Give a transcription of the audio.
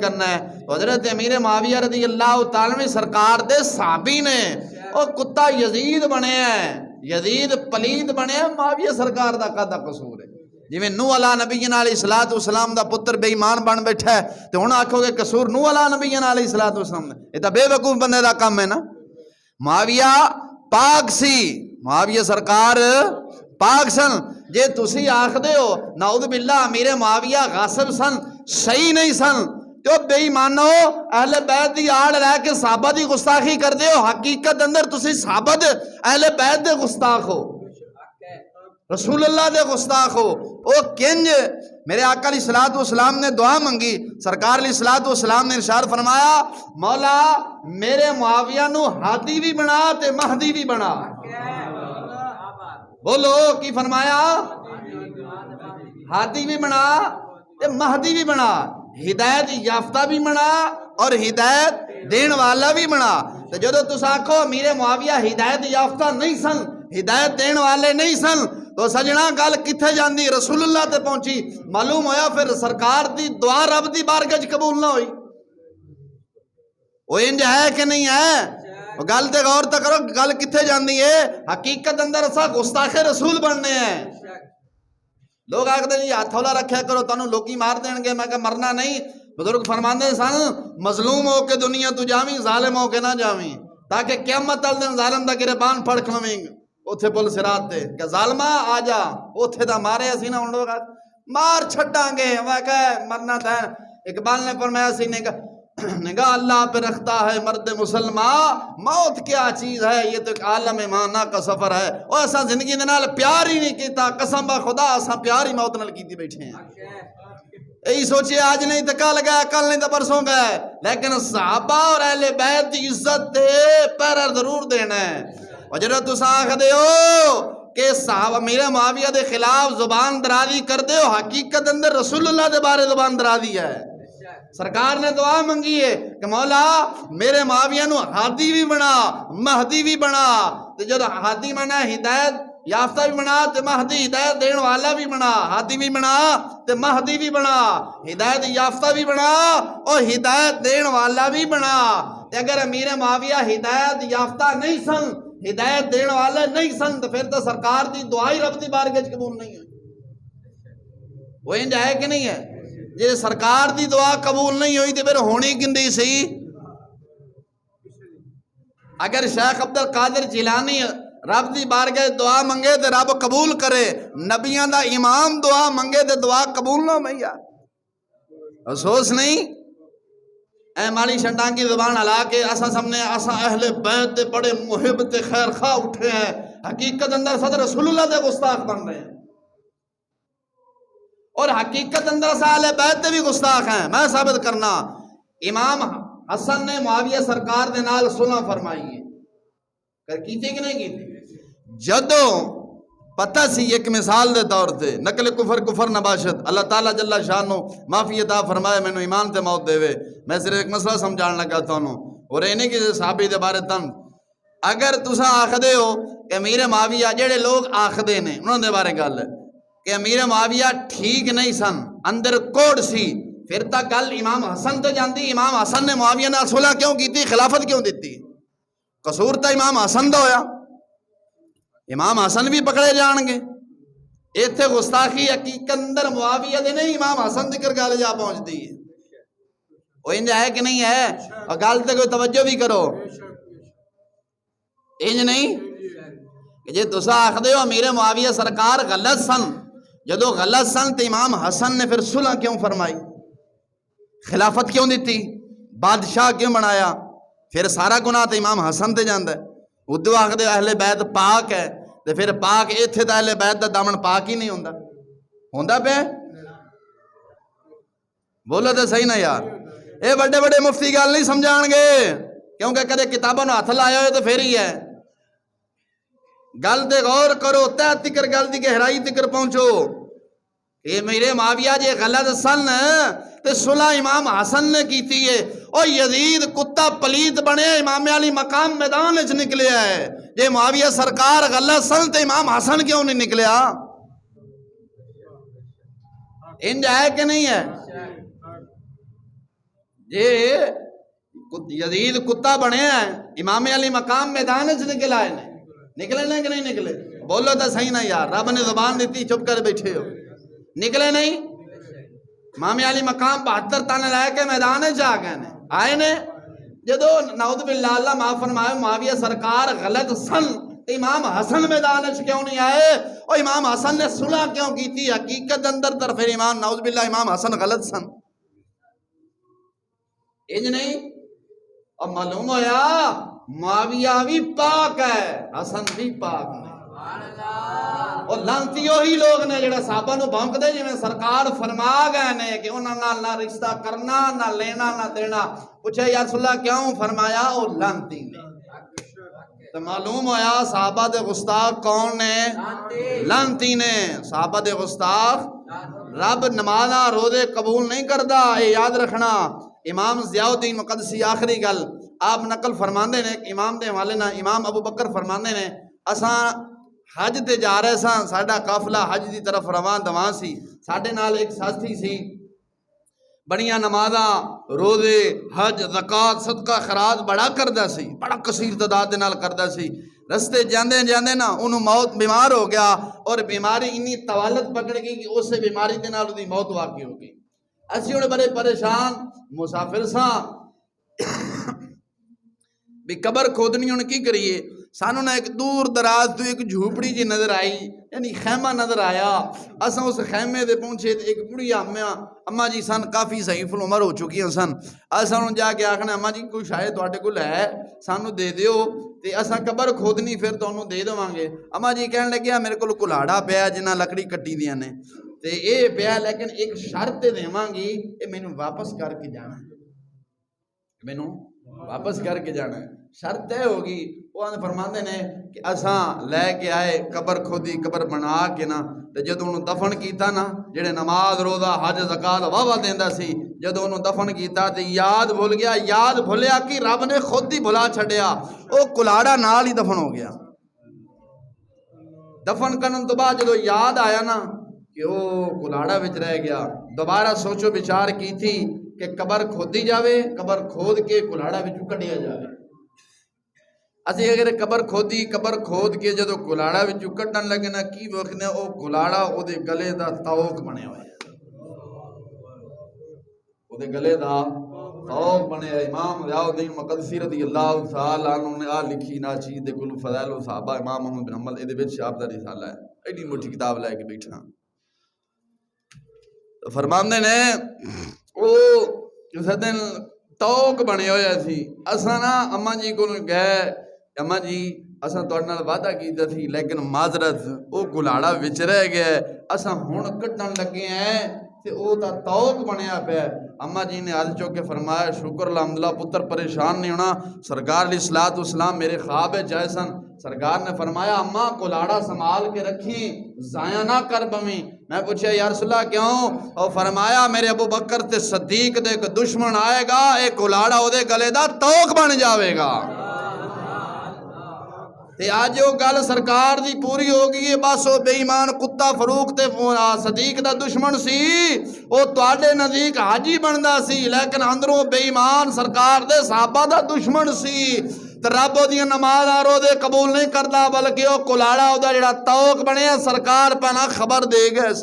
کرنا ہے. حضرت امیر معاویہ رضی اللہ تعالیٰ عنہ سرکار دے صحابی نے او کتا یزید بنے ہیں، یزید پلید بنے ہیں، معاویہ سرکار دا کدا قصور ہے؟ جویں نوح علیہ نبینا علیہ الصلوۃ والسلام دا پتر بے ایمان بن بیٹھا ہے تے ہن آکھو گے قصور نوح علیہ نبینا علیہ الصلوۃ والسلام دا؟ یہ تے بے وقوف بندے دا کام ہے نا. معاویہ پاک سی، معاویہ سرکار پاک سن. جے تسی آکھدے ہو نعوذ باللہ امیر معاویہ غاصب سن، صحیح نہیں سن، تو بے ایمانو اہل بیت دی آڑ رہ کے صحابہ دی گستاخی کر دے ہو. حقیقت اندر تسی صحابہ دے اہل بیت دے گستاخ ہو، رسول اللہ دے گستاخ ہو. او کنج میرے آقا علیہ الصلوۃ والسلام نے دعا منگی، سرکار علیہ الصلوۃ والسلام نے ارشاد فرمایا مولا میرے معاویہ نو ہادی بھی بنا تے مہدی بھی بنا. بولو کی فرمایا؟ ہادی بھی بنا تے مہدی بھی بنا، ہدایت یافتہ بھی بنا اور ہدایت دین والا بھی بنا. تو جدو تس آکھو امیر معاویہ ہدایت یافتہ نہیں سن، ہدایت دین والے نہیں سن، تو سجنا گل کتھے جاندی؟ رسول اللہ تے پہنچی. معلوم ہویا پھر سرکار دی دعا رب دی بارگاہ وچ قبول نہ ہوئی. وہ انج ہے کہ نہیں ہے؟ گل تے غور تے کرو، گل کتھے جاندی ہے؟ حقیقت اندر اسا گستاخ رسول بننے ہیں. لوگ آکھدے جی ہاتھ ہولا رکھیا کرو تانوں لوکی مار دین گے. میں کہ مرنا نہیں. بزرگ فرماندے سن مظلوم ہو کے دنیا تو جاویں، ظالم ہو کے نہ جاویں، تاکہ قیامت والے دن ظالم دا گریبان پھڑ کھلویں اوتھے پل صراط تے کہ ظالما آ جا اوتھے دا مارے اسی نہ ہن لوگ مار چھڈاں گے. میں کہ مرنا تھا. اقبال نے فرمایا سی نگاہ اللہ پہ رکھتا ہے مرد مسلمان، موت کیا چیز ہے یہ تو ایک عالم مانا کا سفر ہے. اور ایسا زندگی دے نال پیار ہی نہیں کیتا، قسم با خدا ایسا پیار ہی موت نال کیتی بیٹھے ہیں. یہی سوچے آج نہیں تو کل گئے، کل نہیں تو پرسوں گئے، لیکن صحابہ اور اہل بیت کی عزت دے پیرا ضرور دینا ہے. اور جب تساں آکھدے ہو کہ صحابہ میرے معاویہ دے خلاف زبان درازی کر دے ہو، حقیقت اندر رسول اللہ دے بارے زبان درازی ہے. سرکار نے دعا منگی ہے کہ مولا میرے معاویہ نو ہادی بھی بنا مہدی بھی بنا. تو جب ہادی بنا ہدایت یافتہ بھی بنا تے مہدی ہدایت دین والا بھی بنا. ہادی بھی بنا تے مہدی بھی بنا، ہدایت یافتہ بھی بنا اور ہدایت دین والا بھی بنا. تے اگر امیر معاویہ ہدایت یافتہ نہیں سن، ہدایت دین والے نہیں سن، تو پھر تو سرکار دی دعا ہی رب دی بارگاہ وچ قبول نہیں ہے. وہ انج ہے کہ نہیں ہے؟ جے سرکار دی دعا قبول نہیں ہوئی تو پھر ہونی کندی سی؟ اگر شیخ عبد القادر جیلانی رب دی بارگاہ دعا منگے تو رب قبول کرے، نبیاں دا امام دعا منگے تو دعا قبول نہ ہوئی. افسوس نہیں اے مالی شنڈان کی زبان ہلا کے اسا سامنے اسا اہل بیت دے بڑے محب تے خیر خواہ اٹھے ہیں، حقیقت اندر صدر رسول اللہ دے گستاخ بن رہے ہیں. اور حقیقت اندر اہل بیت دے بھی گستاخ ہیں. میں ثابت کرنا امام حسن نے معاویہ سرکار دے نال صلح فرمائی ہے، کر کیتے کہ نہیں کیتے؟ جدوں پتہ سی ایک مثال دے طور تے نقل کفر نباشت اللہ تعالیٰ جل شانہ معافی عطا فرمائے مینوں ایمان تے موت دے وے. میں صرف ایک مسئلہ سمجھان لگا تانوں اور یہ نہیں کہ صحابی دے بارے تن اگر تساں آکھدے ہو کہ امیر معاویہ جڑے لوگ آکھدے نے انہاں دے بارے گل ہے کہ امیر معاویہ ٹھیک نہیں سن، اندر کوڑ سی، پھر تا گل امام حسن تے جاندی. امام حسن نے معاویہ نال صلح کیوں کیتی؟ خلافت کیوں دیتی؟ قصور تا امام حسن دا ہویا. امام حسن بھی پکڑے جان گے. ایتھے گستاخی حقیقت اندر معاویہ دے نہیں امام حسن دی کر گل جا پہنچتی ہے. وہ انج ہے کہ نہیں ہے؟ اور گل تے کوئی توجہ بھی کرو. انج نہیں کہ جے تساں آکھدے ہو امیر معاویہ سرکار غلط سن، جدو غلط سن تو امام حسن نے پھر صلح کیوں فرمائی؟ خلافت کیوں دیتی؟ بادشاہ کیوں بنایا؟ پھر سارا گناہ تو امام حسن تے جاندا ہے. ادو آکھدے اہل بیت پاک ہے تو پھر پاک ایتھے تا اہل بیت دا دامن پاک ہی نہیں ہوندا. ہوندا پہ؟ بولو تے صحیح نہ یار. اے بڑے بڑے مفتی گل نہیں سمجھان گے کیونکہ کدے کتابوں نے ہاتھ لایا ہوئے تو پھر ہی ہے. گل دے غور کرو، تہ تکر گل دی گہرائی تکر پہنچو. یہ میرے معاویہ جے غلط سن تے صلح امام حسن نے کیتی ہے. اور یزید کتا پلیت بنے امام علی مقام میدان وچ نکلیا ہے. جے معاویہ سرکار غلط سن تے امام حسن کیوں نہیں نکلیا؟ انج ہے کہ نہیں ہے؟ یزید کتا بنے ہیں، امام علی مقام میدان سے نکل آئے نے، نکلے نہیں کہ نہیں نکلے؟ بولو تو صحیح نا یار، رب نے زبان دیتی چپ کر بیٹھے ہو، نکلے نہیں؟ امام علی مقام 72 تانے لائے کے میدان سے آ گئے نے، آئے نے جدو نعوذ باللہ اللہ معاف فرمائے معاویہ سرکار غلط سن، امام حسن میدان سے کیوں نہیں آئے؟ اور امام حسن نے صلح کیوں کی تھی؟ حقیقت اندر طرف امام نعوذ باللہ امام حسن غلط سن، انج نہیں؟ اور معلوم ہویا معاویہ بھی پاک ہے، حسن بھی پاک ہے، اور لانتی وہی لوگ نے جڑا صحابہ نو بھونک دے جی میں سرکار فرما گئے نے کہ انہاں نال نہ رشتہ کرنا نہ لینا نہ دینا، پوچھے یا رسول اللہ کیوں؟ فرمایا او لانتی نے۔ تو معلوم ہویا صحابہ دے گستاخ کون نے؟ لانتی نے۔ صحابہ دے گستاخ رب نمازاں روزے قبول نہیں کردا، یہ یاد رکھنا۔ امام ضیاء الدین مقدسی آخری گل آپ نقل فرماندے نے، امام دے حوالے نہ امام ابو بکر فرماندے نے، اساں حج تے جا رہے ساں، ساڈا قافلہ حج دی طرف رواں دواں سی، ساڈے نال ایک ساتھی سی، بڑیاں نمازاں روزے حج زکات صدقہ خیرات بڑا کردا سی، بڑا کثیر تعداد دے نال کردا سی۔ رستے جاندے جاندے نا انہوں موت بیمار ہو گیا، اور بیماری انی طوالت پکڑ گئی کہ اس سے بیماری دے نال دی موت واقع ہو گئی۔ اسی ہونے بڑے پریشان مسافر ساں بھی قبر کھودنی انہوں کی کریے، سانوں نے ایک دور دراز تو ایک جھوپڑی جی نظر آئی، یعنی خیمہ نظر آیا، اساں اس خیمے دے پہنچے ایک بڑی اماں جی سن، کافی ضعیف العمر ہو چکی ہیں سن، اساں جا کے آکھنا اماں جی کوئی شاید تواڈے کول ہے سانوں دے دیو تے اساں قبر کھودنی پھر تانوں دے دیواں گے۔ اماں جی کہن لگیا میرے کول کلاڑا پیا جنہاں لکڑی کٹی دیاں نے تے اے پیا، لیکن ایک شرط دیواں گی، اے مینوں واپس کر کے جانا ہے، مینوں واپس کر کے جانا ہے۔ شرط طے ہوگی، وہ فرماندے نے کہ اساں لے کے آئے قبر کھودی، قبر بنا کے نا تے جدوں انہوں دفن کیتا نا، جڑے نماز روزہ حج زکات واہ دیندا سی، جدوں انہوں دفن کیتا تے یاد بھول گیا، یاد بھولیا کہ رب نے خود ہی بھلا چھڈیا، او کلاڑا نال ہی دفن ہو گیا۔ دفن کرن تو بعد جدوں یاد آیا نا کہ او کلاڑا وچ رہ گیا، دوبارہ سوچو بچار کی تھی کہ قبر کھودی جاوے، قبر کھود کے کلاڑا وچوں کڈیا جاوے۔ اسی اگر قبر کھودی، قبر کھود کے جدو کلاڑا وچوں کڈن لگے نا کی وقت او کلاڑا او دے گلے دا توق بنے ہوئے، او دے گلے دا توق بنے ہوئے۔ امام ضیاء الدین مقدسی رضی اللہ تعالی عنہ نے آ لکھی نا چیز دے کل فضائل و صحابہ امام محمد بن حنبل دے وچ آپ دا رسالہ ہے، ایڈی موٹی کتاب لے کے بیٹھا فرماندے نے او کسے دن توق بنے ہوئے سی۔ اساں نا اماں جی کو گئے، اماں جی اساں تواڈے نال وعدہ کیتا سی لیکن معذرت او کلاڑا وچ رہ گیا، اساں ہن کڈن لگے ہیں تے او دا توق بنیا پیا۔ اماں جی نے ہاتھ چوک کے فرمایا شکر الحمدللہ پتر پریشان نہیں ہونا، سرکار علیہ الصلوۃ والسلام میرے خواب وچ آئے سن، سرکار نے فرمایا اماں کلاڑا سنبھال کے رکھی، ضائع نہ کر بویں۔ میں پوچھا یا رسول اللہ کیوں؟ اور فرمایا میرے ابو بکر تے صدیق دے ایک دشمن آئے گا، ایک کلاڑا او دے گلے دا توق بن جاوے گا۔ تے آج وہ گل سرکار دی پوری ہو گئی، بس وہ بے ایمان کتا فروخ تے صدیق دا دشمن سی، وہ تواڈے نزدیک حاجی بندا سی لیکن اندروں بے ایمان سرکار دے صحابہ دا دشمن سی۔ تے رب او دیاں نمازاں روزے قبول نہیں کردا، بلکہ وہ کلاڑا او دا جڑا توق بنیا سرکار پہلا خبر دے گئے۔